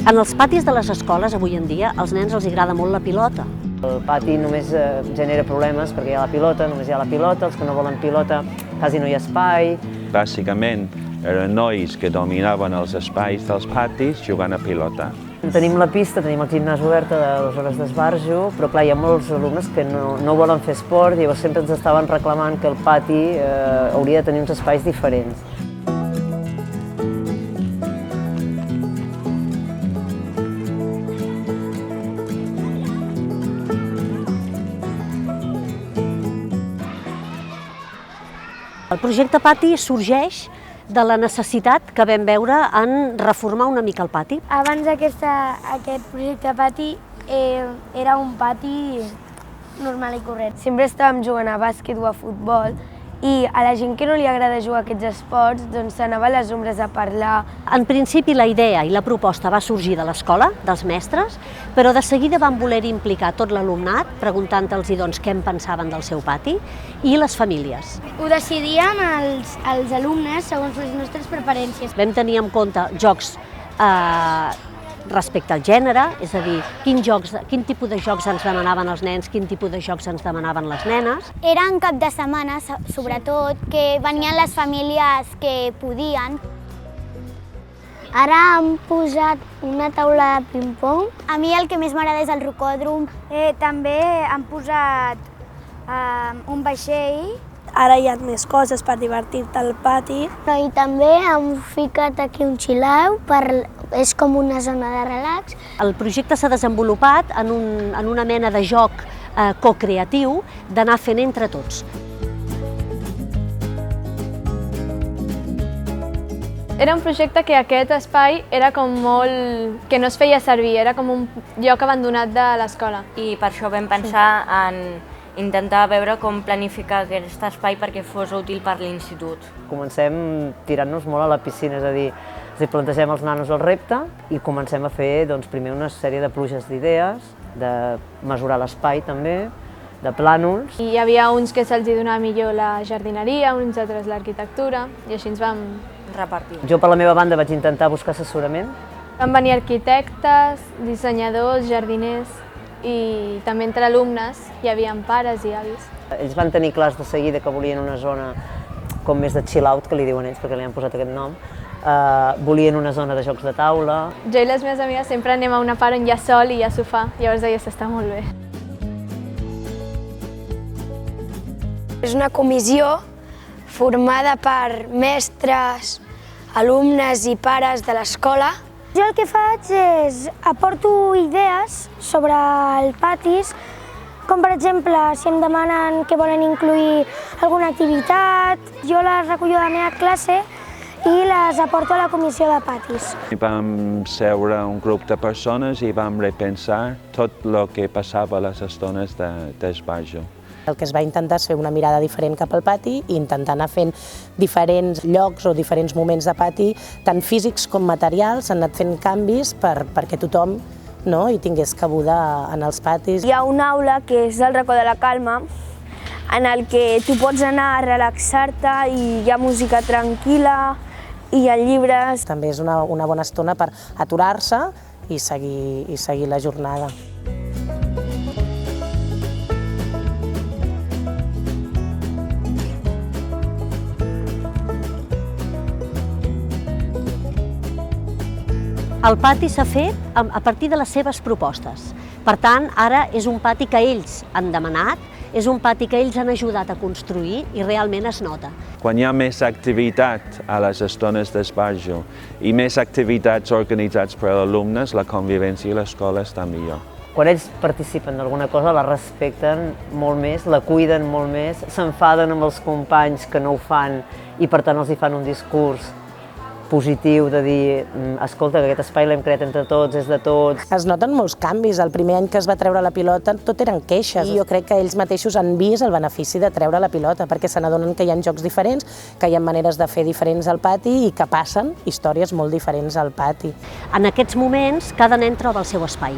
En els patis de les escoles, avui en dia, als nens els agrada molt la pilota. El pati només genera problemes perquè hi ha la pilota, només hi ha la pilota, els que no volen pilota quasi no hi ha espai. Bàsicament eren nois que dominaven els espais dels patis jugant a pilota. Tenim la pista, tenim el gimnàs obert a les hores d'esbarjo, però clar, hi ha molts alumnes que no volen fer esport i llavors sempre ens estaven reclamant que el pati hauria de tenir uns espais diferents. El projecte Pati sorgeix de la necessitat que vam veure en reformar una mica el pati. Abans aquest projecte Pati era un pati normal i corrent. Sempre estàvem jugant a bàsquet o a futbol i a la gent que no li agrada jugar a aquests esports doncs s'anava a les ombres a parlar. En principi la idea i la proposta va sorgir de l'escola, dels mestres, però de seguida van voler implicar tot l'alumnat, preguntant-los doncs què en pensaven del seu pati, i les famílies. Ho decidíem els alumnes segons les nostres preferències. Vam tenir en compte jocs respecte al gènere, és a dir, quin tipus de jocs ens demanaven els nens, quin tipus de jocs ens demanaven les nenes. Era en cap de setmana, sobretot, que venien les famílies que podien. Ara han posat una taula de ping-pong. A mi el que més m'agrada és el rocòdrom. També han posat un vaixell. Ara hi ha més coses per divertir-te al pati. I també han ficat aquí un chill-out, és com una zona de relax. El projecte s'ha desenvolupat en una mena de joc co-creatiu d'anar fent entre tots. Era un projecte que aquest espai era com molt... que no es feia servir, era com un lloc abandonat de l'escola. I per això vam pensar en intentar veure com planificar aquest espai perquè fos útil per l'institut. Comencem tirant-nos molt a la piscina, és a dir, ens plantegem als nanos el repte i comencem a fer primer una sèrie de pluges d'idees, de mesurar l'espai també, de plànols. I hi havia uns que se'ls donava millor la jardineria, uns altres l'arquitectura, i així ens vam repartir. Jo per la meva banda vaig intentar buscar assessorament. Van venir arquitectes, dissenyadors, jardiners, i també entre alumnes hi havia pares i avis. Ells van tenir clars de seguida que volien una zona com més de chill-out, que li diuen ells, perquè li han posat aquest nom. Volien una zona de jocs de taula. Jo i les meves amigues sempre anem a una part on hi ha sol i hi ha sofà, llavors allà s'està molt bé. És una comissió formada per mestres, alumnes i pares de l'escola. Jo el que faig és aporto idees sobre el patis, com per exemple si em demanen que volen incluir alguna activitat, jo les recullo de la meva classe i les aporto a la comissió de patis. Vam seure un grup de persones i vam repensar tot el que passava a les estones d'esbarjo. El que es va intentar és fer una mirada diferent cap al pati i intentar anar fent diferents llocs o diferents moments de pati, tant físics com materials, han anat fent canvis perquè tothom hi tingués cabuda en els patis. Hi ha una aula que és el racó de la calma, en el que tu pots anar a relaxar-te i hi ha música tranquil·la, i hi ha llibres. També és una bona estona per aturar-se i seguir la jornada. El pati s'ha fet a partir de les seves propostes. Per tant, ara és un pati que ells han demanat, és un pati que ells han ajudat a construir i realment es nota. Quan hi ha més activitat a les estones d'esbarjo i més activitats organitzades per alumnes, la convivència a l'escola està millor. Quan ells participen d'alguna cosa, la respecten molt més, la cuiden molt més, s'enfaden amb els companys que no ho fan i per tant els hi fan un discurs positiu de dir, escolta, que aquest espai l'hem creat entre tots, és de tots. Es noten molts canvis. El primer any que es va treure la pilota tot eren queixes. I jo crec que ells mateixos han vist el benefici de treure la pilota perquè se n'adonen que hi ha jocs diferents, que hi ha maneres de fer diferents al pati i que passen històries molt diferents al pati. En aquests moments, cada nen troba el seu espai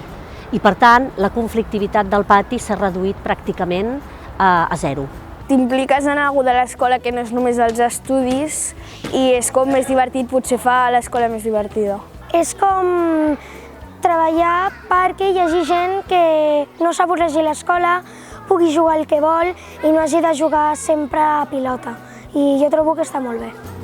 i, per tant, la conflictivitat del pati s'ha reduït pràcticament a zero. T'impliques en alguna de l'escola que no és només els estudis i és com més divertit, potser fa l'escola més divertida. És com treballar perquè hi hagi gent que no s'avorreixi a l'escola, pugui jugar el que vol i no hagi de jugar sempre a pilota. I jo trobo que està molt bé.